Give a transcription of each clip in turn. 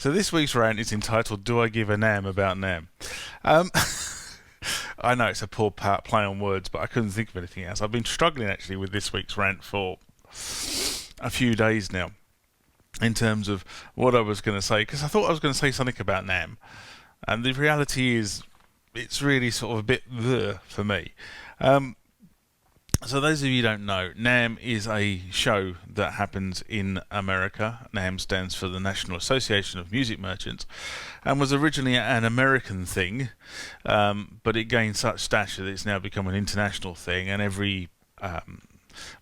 So this week's rant is entitled "Do I Give a NAMM About NAMM?" Um, I know it's a poor play on words, but I couldn't think of anything else. I've been struggling actually with this week's rant for a few days now, in terms of what I was going to say, because I thought I was going to say something about NAMM, and the reality is it's really sort of a bit for me. So those of you who don't know, NAMM is a show that happens in America. NAMM stands for the National Association of Music Merchants, and was originally an American thing, but it gained such stature that it's now become an international thing, and every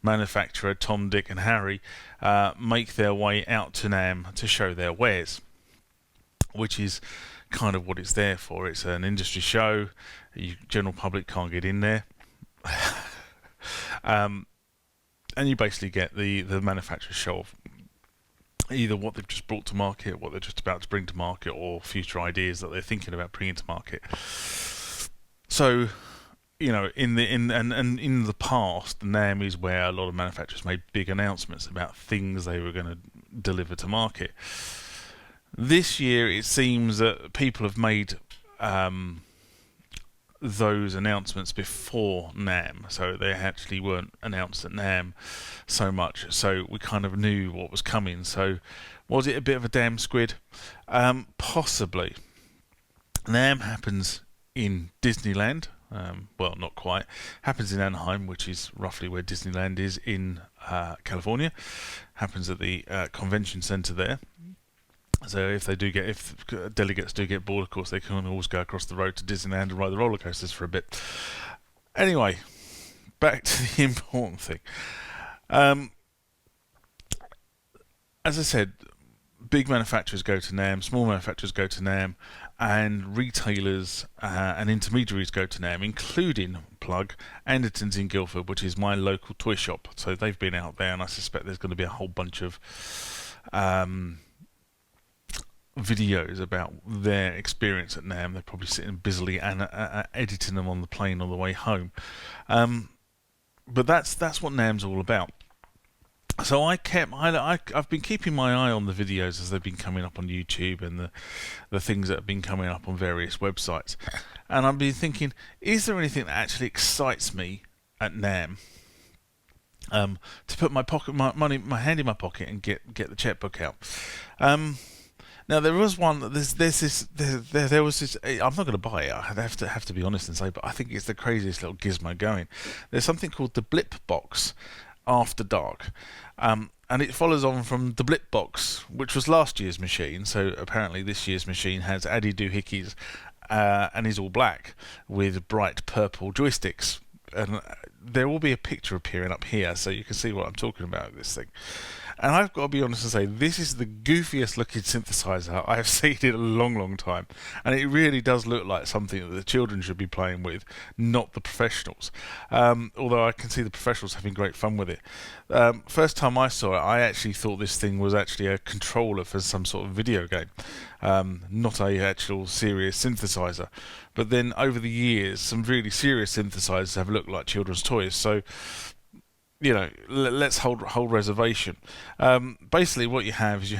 manufacturer, Tom, Dick and Harry, make their way out to NAMM to show their wares, which is kind of what it's there for. It's an industry show. The general public can't get in there. And you basically get the manufacturers show off either what they've just brought to market, what they're just about to bring to market, or future ideas that they're thinking about bringing to market. So, you know, in the past, NAMM is where a lot of manufacturers made big announcements about things they were going to deliver to market. This year, it seems that people have made those announcements before NAMM, so they actually weren't announced at NAMM so much, so we kind of knew what was coming. So was it a bit of a damn squid? Possibly. NAMM happens in Disneyland. Well, not quite. Happens in Anaheim, which is roughly where Disneyland is in California. Happens at the convention center there. So if delegates do get bored, of course, they can always go across the road to Disneyland and ride the roller coasters for a bit. Anyway, back to the important thing. As I said, big manufacturers go to NAMM, small manufacturers go to NAMM, and retailers and intermediaries go to NAMM, including plug Anderton's in Guildford, which is my local toy shop. So they've been out there, and I suspect there's going to be a whole bunch of videos about their experience at NAMM. They're probably sitting busily and editing them on the plane on the way home. But that's what NAMM's all about. So I've been keeping my eye on the videos as they've been coming up on YouTube and the things that have been coming up on various websites, and I've been thinking, is there anything that actually excites me at NAMM? To put my hand in my pocket and get the checkbook out. Now there was one. There was this. I'm not going to buy it. I have to be honest and say, but I think it's the craziest little gizmo going. There's something called the Blip Box After Dark, and it follows on from the Blip Box, which was last year's machine. So apparently this year's machine has Addy Doohickeys and is all black with bright purple joysticks. And there will be a picture appearing up here, so you can see what I'm talking about with this thing. And I've got to be honest and say, this is the goofiest looking synthesizer I have seen in a long, long time. And it really does look like something that the children should be playing with, not the professionals. Although I can see the professionals having great fun with it. First time I saw it, I actually thought this thing was actually a controller for some sort of video game, not a actual serious synthesizer. But then over the years, some really serious synthesizers have looked like children's toys. So, you know, let's hold reservation. Basically, what you have is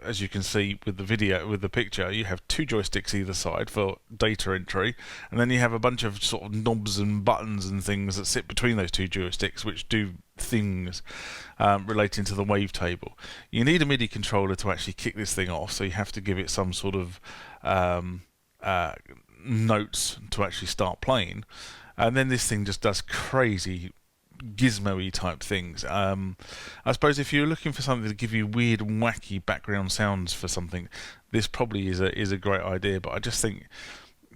as you can see with the picture, you have two joysticks either side for data entry, and then you have a bunch of sort of knobs and buttons and things that sit between those two joysticks, which do things relating to the wavetable. You need a MIDI controller to actually kick this thing off, so you have to give it some sort of notes to actually start playing, and then this thing just does crazy gizmo-y type things. I suppose if you're looking for something to give you weird and wacky background sounds for something, this probably is a great idea. But I just think,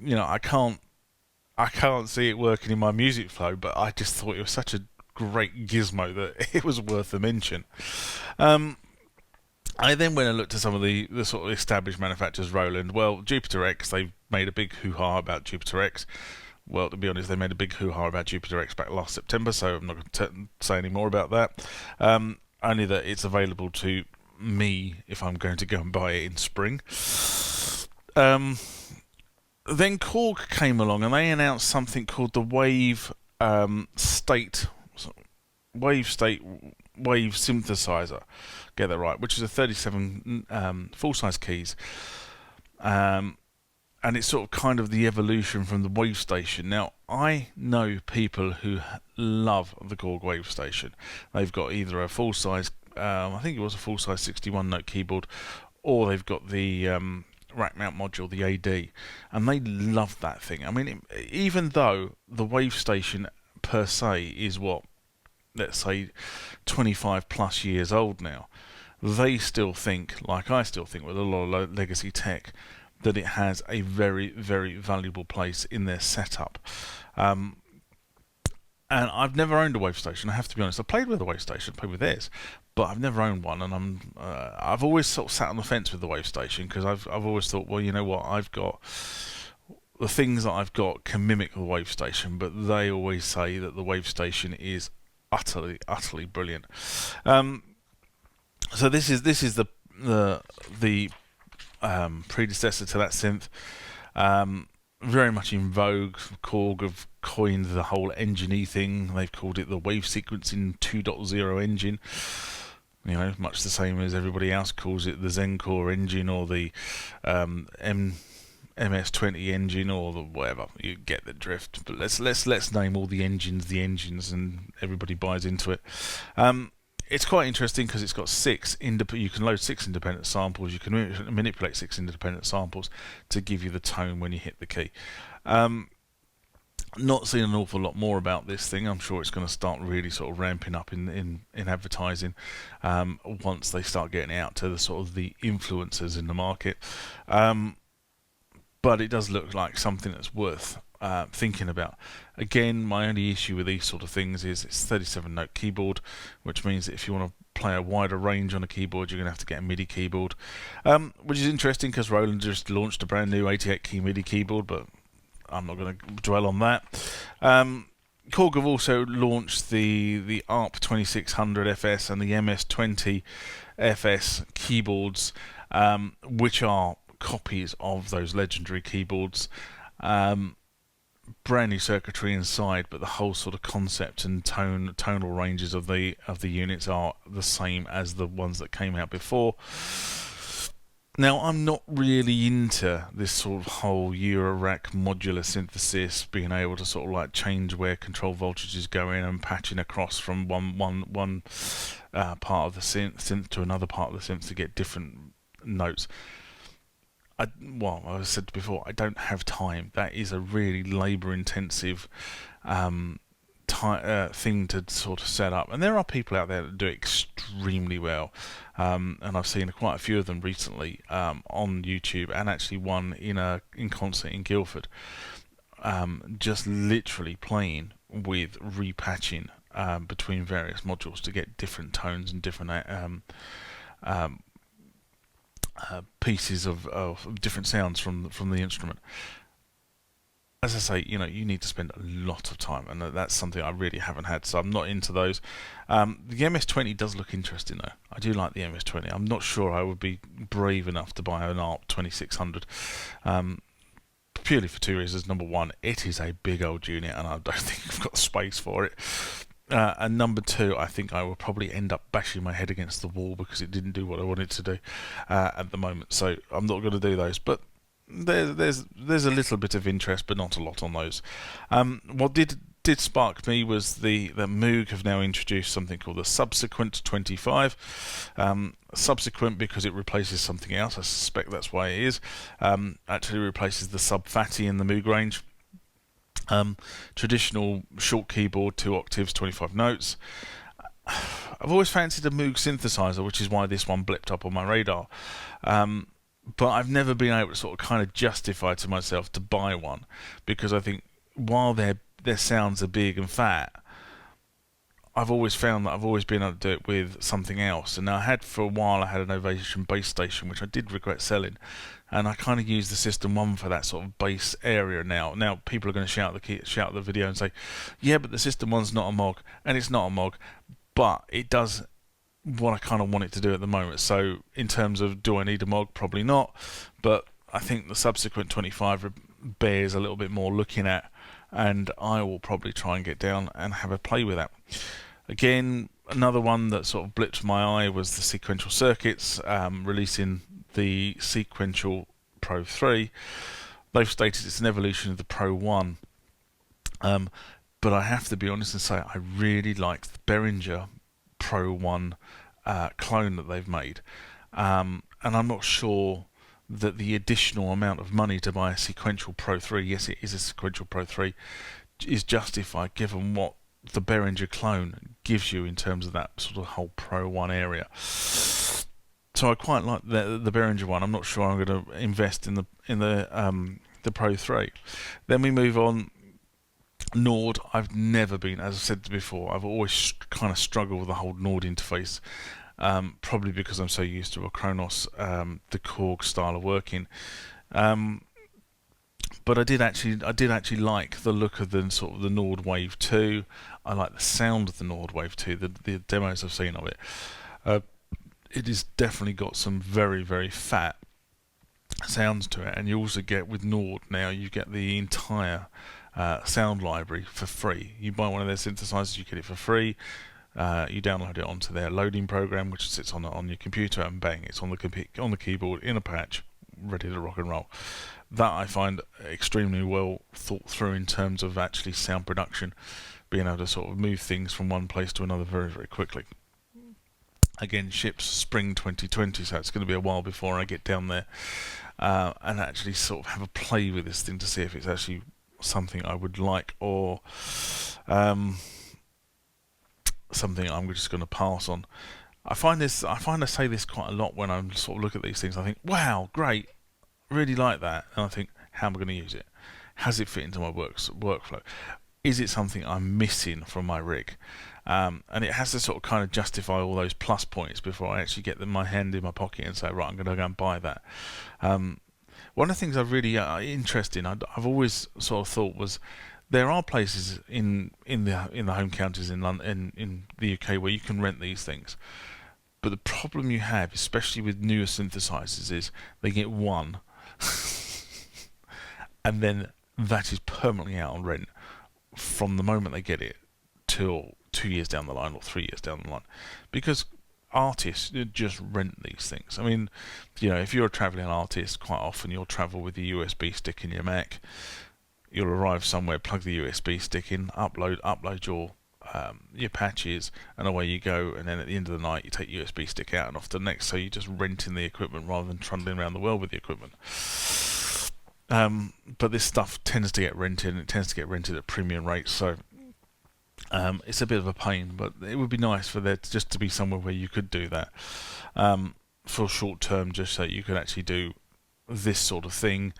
you know, I can't see it working in my music flow. But I just thought it was such a great gizmo that it was worth a mention. I then went and looked at some of the sort of established manufacturers. Roland, well, Jupiter X, they've made a big hoo-ha about Jupiter X. Well, to be honest, they made a big hoo-ha about Jupiter X back last September, so I'm not going to say any more about that. Only that it's available to me if I'm going to go and buy it in spring. Then Korg came along and they announced something called the Wave State wave synthesizer. Get that right, which is a 37 full-size keys. And it's sort of kind of the evolution from the Wave Station. Now, I know people who love the Korg Wave Station. They've got either a full-size, I think it was a full-size 61-note keyboard, or they've got the rack mount module, the AD, and they love that thing. I mean, even though the Wave Station per se is what, let's say, 25 plus years old now, they still think, like I still think with a lot of legacy tech, that it has a very, very valuable place in their setup. And I've never owned a Wave Station, I have to be honest. I played with a Wave Station, played with theirs, but I've never owned one, and I've always sort of sat on the fence with the Wave Station, because I've always thought, well, you know what, I've got the things that I've got can mimic the Wave Station, but they always say that the Wave Station is utterly, utterly brilliant. So this is the predecessor to that synth. Very much in vogue. Korg have coined the whole engine-y thing. They've called it the Wave Sequencing 2.0 engine. You know, much the same as everybody else calls it the Zencore engine, or the MS-20 engine, or the whatever. You get the drift. But let's name all the engines, and everybody buys into it. It's quite interesting because it's got you can load 6 independent samples. You can manipulate 6 independent samples to give you the tone when you hit the key. Not seeing an awful lot more about this thing. I'm sure it's going to start really sort of ramping up in advertising once they start getting out to the sort of the influencers in the market. But it does look like something that's worth thinking about. Again, my only issue with these sort of things is it's 37-note keyboard, which means that if you want to play a wider range on a keyboard, you're going to have to get a MIDI keyboard, which is interesting because Roland just launched a brand new 88-key MIDI keyboard, but I'm not going to dwell on that. Korg have also launched the ARP 2600 FS and the MS-20 FS keyboards, which are copies of those legendary keyboards. Brand new circuitry inside, but the whole sort of concept and tonal ranges of the units are the same as the ones that came out before. Now, I'm not really into this sort of whole Eurorack modular synthesis, being able to sort of like change where control voltages go in and patching across from one part of the synth to another part of the synth to get different notes. Well, as I said before, I don't have time. That is a really labour-intensive thing to sort of set up. And there are people out there that do it extremely well. And I've seen quite a few of them recently on YouTube, and actually one in concert in Guildford, just literally playing with repatching between various modules to get different tones and different pieces of different sounds from the instrument. As I say, you need to spend a lot of time, and that's something I really haven't had, so I'm not into those. The MS-20 does look interesting though. I do like the MS-20. I'm not sure I would be brave enough to buy an ARP 2600, purely for two reasons. Number one, it is a big old unit, and I don't think I've got space for it. And number two, I think I will probably end up bashing my head against the wall because it didn't do what I wanted to do at the moment. So I'm not going to do those. But there's a little bit of interest, but not a lot on those. What did spark me was the Moog have now introduced something called the Subsequent 25. Subsequent because it replaces something else. I suspect that's why it is. Actually replaces the Sub Fatty in the Moog range. Traditional short keyboard, 2 octaves, 25 notes. I've always fancied a Moog synthesizer, which is why this one blipped up on my radar. But I've never been able to sort of kind of justify to myself to buy one, because I think while their sounds are big and fat, I've always found that I've always been able to do it with something else. And I had for a while, I had an Ovation bass station, which I did regret selling, and I kind of use the System 1 for that sort of bass area now. Now people are going to shout the video and say, yeah, but the System 1's not a Moog, and it's not a Moog, but it does what I kind of want it to do at the moment. So in terms of do I need a Moog, probably not, but I think the Subsequent 25 bears a little bit more looking at, and I will probably try and get down and have a play with that. Again, another one that sort of blipped my eye was the sequential circuits, releasing the sequential Pro 3. They've stated it's an evolution of the Pro 1. But I have to be honest and say I really like the Behringer Pro 1 clone that they've made. And I'm not sure that the additional amount of money to buy a sequential Pro 3, yes it is a sequential Pro 3, is justified given what the Behringer clone gives you in terms of that sort of whole Pro 1 area. So I quite like the Behringer one. I'm not sure I'm going to invest in the Pro 3. Then we move on. Nord, I've never been, as I said before, I've always kind of struggled with the whole Nord interface. Probably because I'm so used to a Kronos, the Korg style of working. But I did actually like the look of the sort of the Nord Wave 2. I like the sound of the Nord Wave 2. The demos I've seen of it. It has definitely got some very, very fat sounds to it, and you also get with Nord now you get the entire sound library for free. You buy one of their synthesizers, you get it for free. You download it onto their loading program, which sits on your computer, and bang, it's on the keyboard in a patch, ready to rock and roll. That I find extremely well thought through in terms of actually sound production, being able to sort of move things from one place to another very, very quickly. Again, ships spring 2020, so it's going to be a while before I get down there and actually sort of have a play with this thing to see if it's actually something I would like or something I'm just going to pass on. I find I say this quite a lot when I sort of look at these things. I think, wow, great, really like that, and I think, how am I going to use it? Has it fit into my workflow? Is it something I'm missing from my rig? And it has to sort of kind of justify all those plus points before I actually get my hand in my pocket and say, right, I'm going to go and buy that. One of the things I'm really interested in, I've always sort of thought was, there are places in the home counties in London, in the UK, where you can rent these things. But the problem you have, especially with newer synthesizers, is they get one, and then that is permanently out on rent from the moment they get it till 2 years down the line or 3 years down the line, because artists just rent these things. I mean, if you're a travelling artist, quite often you'll travel with the USB stick in your Mac. You'll arrive somewhere, plug the USB stick in, upload your patches, and away you go. And then at the end of the night, you take the USB stick out and off to the next. So you're just renting the equipment rather than trundling around the world with the equipment. But this stuff tends to get rented, and it tends to get rented at premium rates. So it's a bit of a pain, but it would be nice for there just to be somewhere where you could do that for short term, just so you could actually do this sort of thing.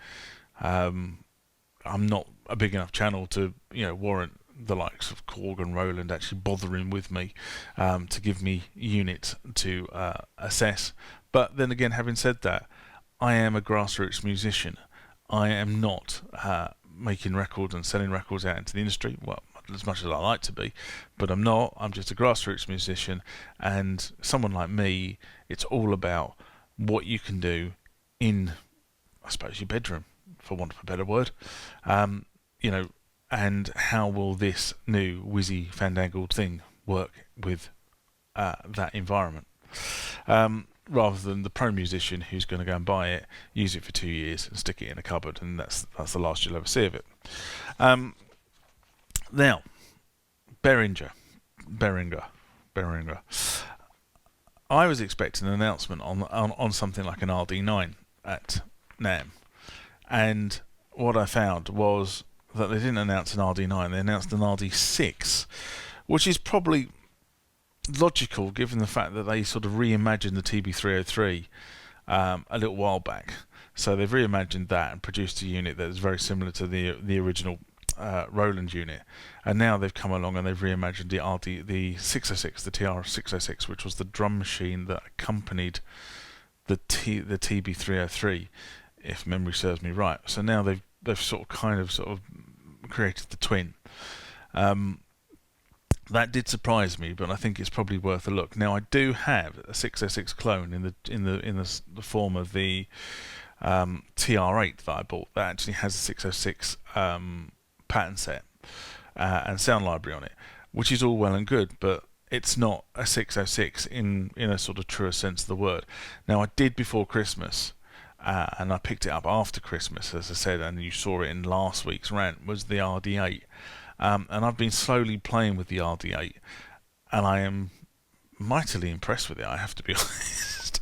I'm not a big enough channel to warrant the likes of Korg and Roland actually bothering with me to give me units to assess. But then again, having said that, I am a grassroots musician. I am not making records and selling records out into the industry. Well, as much as I like to be, but I'm not. I'm just a grassroots musician, and someone like me, it's all about what you can do in, I suppose, your bedroom, for want of a better word, and how will this new whizzy fandangled thing work with that environment, rather than the pro musician who's going to go and buy it, use it for 2 years, and stick it in a cupboard, and that's the last you'll ever see of it. Now, Behringer. I was expecting an announcement on something like an RD9 at NAMM. And what I found was that they didn't announce an RD9, they announced an RD6, which is probably logical given the fact that they sort of reimagined the TB303 a little while back. So they've reimagined that and produced a unit that is very similar to the original Roland unit, and now they've come along and they've reimagined the 606, the TR606, which was the drum machine that accompanied the TB303, if memory serves me right. So now they've sort of created the twin. That did surprise me, but I think it's probably worth a look. Now I do have a 606 clone in the form of the TR8 that I bought. That actually has a 606 pattern set and sound library on it, which is all well and good, but it's not a 606 in a sort of truer sense of the word. Now, I did before Christmas, and I picked it up after Christmas, as I said, and you saw it in last week's rant, was the RD8. And I've been slowly playing with the RD8, and I am mightily impressed with it, I have to be honest.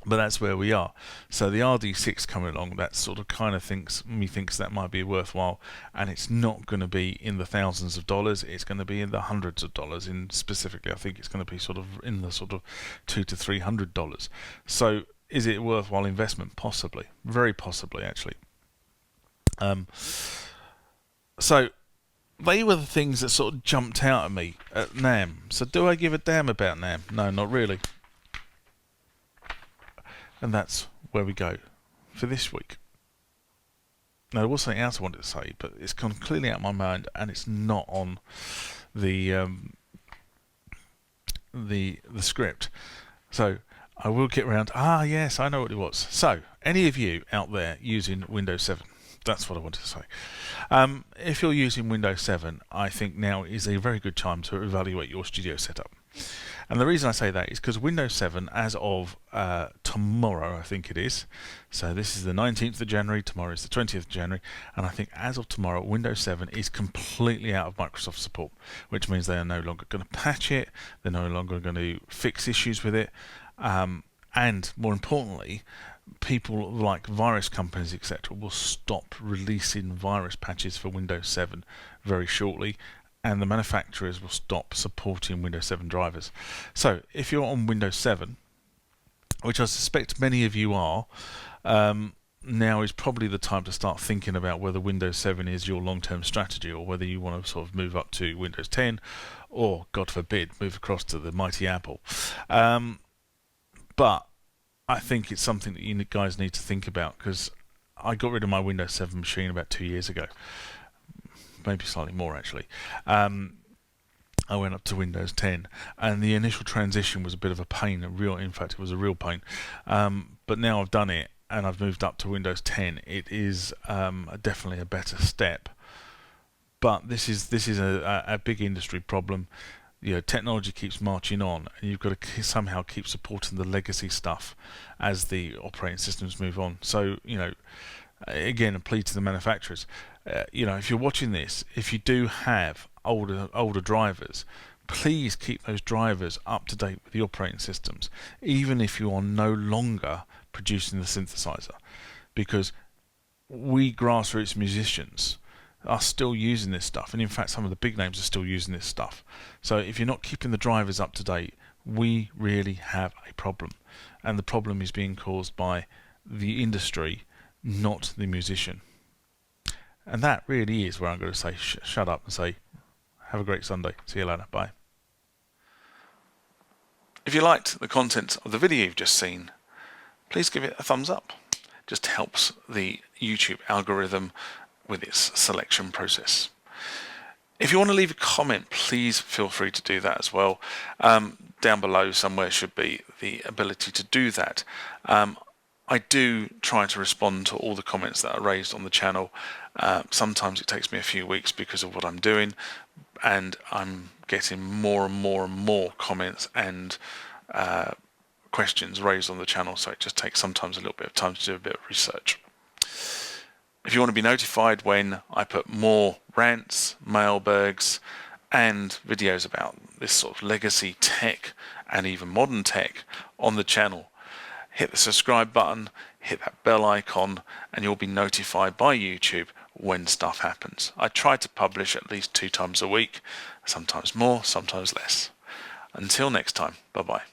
But that's where we are. So the RD6 coming along, that sort of kind of thinks that might be worthwhile, and it's not going to be in the thousands of dollars. It's going to be in the hundreds of dollars. In specifically, I think it's going to be sort of in the sort of $200 to $300. So is it a worthwhile investment? Possibly, very possibly, actually. So they were the things that sort of jumped out at me at NAMM. So do I give a damn about NAMM? No, not really. And that's where we go for this week. Now, there was something else I wanted to say, but it's gone clearly out of my mind, and it's not on the script. So I will get around. Yes, I know what it was. So, any of you out there using Windows 7? That's what I wanted to say. If you're using Windows 7, I think now is a very good time to evaluate your studio setup. And the reason I say that is because Windows 7, as of tomorrow, I think it is, so this is the 19th of January, tomorrow is the 20th of January, and I think as of tomorrow, Windows 7 is completely out of Microsoft support, which means they are no longer going to patch it, they're no longer going to fix issues with it, and more importantly, people like virus companies, etc., will stop releasing virus patches for Windows 7 very shortly, and the manufacturers will stop supporting Windows 7 drivers. So if you're on Windows 7, which I suspect many of you are, now is probably the time to start thinking about whether Windows 7 is your long-term strategy, or whether you want to sort of move up to Windows 10, or, God forbid, move across to the mighty Apple. But I think it's something that you guys need to think about, because I got rid of my Windows 7 machine about 2 years ago. Maybe slightly more, actually. I went up to Windows 10, and the initial transition was a bit of a pain. In fact, it was a real pain. But now I've done it, and I've moved up to Windows 10. It is definitely a better step. But this is a big industry problem. You know, technology keeps marching on, and you've got to somehow keep supporting the legacy stuff as the operating systems move on. So, you know, again, a plea to the manufacturers. You know, if you're watching this, if you do have older drivers, please keep those drivers up to date with the operating systems, even if you are no longer producing the synthesizer, because we grassroots musicians are still using this stuff, and in fact some of the big names are still using this stuff. So if you're not keeping the drivers up to date, we really have a problem, and the problem is being caused by the industry, not the musician. And that really is where I'm going to say shut up and say have a great Sunday. See you later. Bye. If you liked the content of the video you've just seen, please give it a thumbs up. It just helps the YouTube algorithm with its selection process. If you want to leave a comment, please feel free to do that as well. Down below somewhere should be the ability to do that. I do try to respond to all the comments that are raised on the channel. Sometimes it takes me a few weeks because of what I'm doing, and I'm getting more and more and more comments and questions raised on the channel, so it just takes sometimes a little bit of time to do a bit of research. If you want to be notified when I put more rants, mailbergs, and videos about this sort of legacy tech and even modern tech on the channel, hit the subscribe button, hit that bell icon, and you'll be notified by YouTube when stuff happens. I try to publish at least 2 times a week, sometimes more, sometimes less. Until next time, bye-bye.